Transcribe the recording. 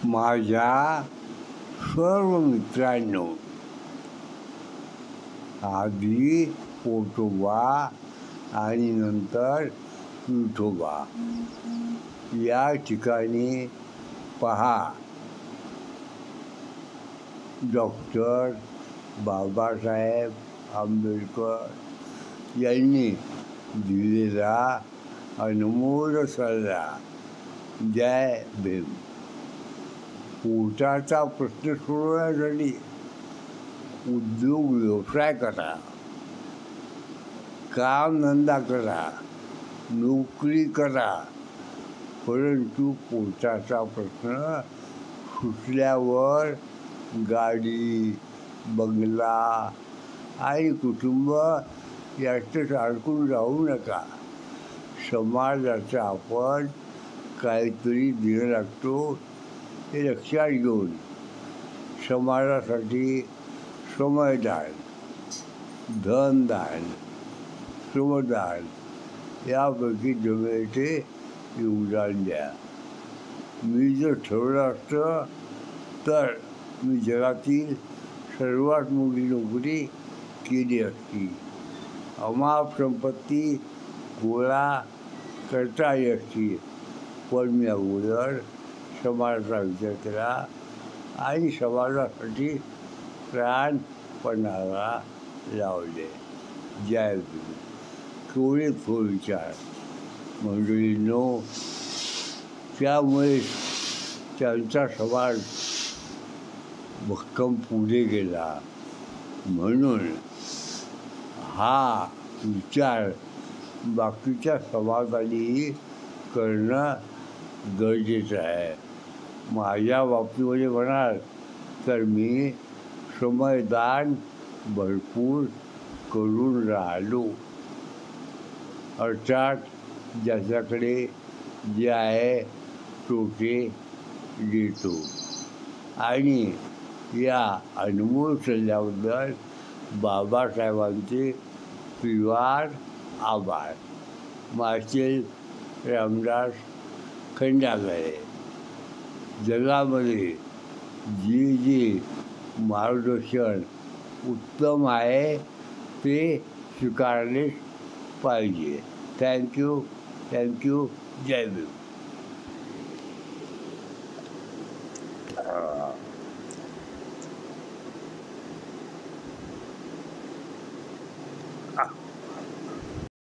माझ्या सर्व मित्रांनो, आधी पोटोबा आणि नंतर विठोबा या ठिकाणी पहा. डॉक्टर बाबासाहेब आंबेडकर यांनी दिलेला अनमोल सल्ला. जय भीम. पोटाचा प्रश्न सोडवण्यासाठी उद्योग व्यवसाय करा, कामधंदा करा, नोकरी करा, परंतु पोटाचा प्रश्न सुटल्यावर गाडी, बंगला आणि कुटुंब यातच अडकून राहू नका. समाजाचं आपण काहीतरी देणं लागतो हे लक्षात घेऊन समाजासाठी समयदान, धनदान, श्रमदान यापैकी जमेल ते योगदान द्या. मी जर ठरवलं असतं तर मी जगातील सर्वात मोठी नोकरी केली असती. अमाप संपत्ती गोळा करता आली असती, पण मी अगोदर समाजाचा विचार केला आणि समाजासाठी प्राणपणाला लावले. जय भीम. केवढे थोर विचार मंडळींनो. त्यामुळे त्यांचा समाज भक्कम पुढे गेला. म्हणून हा विचार बाकीच्या समाजानेही करणं गरजेचं आहे. माझ्या बाबतीमध्ये म्हणाल तर मी समयदान भरपूर करून राहिलो. अर्थात ज्याच्याकडे जे आहे तोटे देतो. आणि या अनमोल सल्ल्याबद्दल बाबासाहेबांचे त्रिवार आभार. मार्शल रामदास खंडागळे. जगामध्ये जे मार्गदर्शन उत्तम आहे ते स्वीकारलेच पाहिजे. थँक्यू. जय भीम.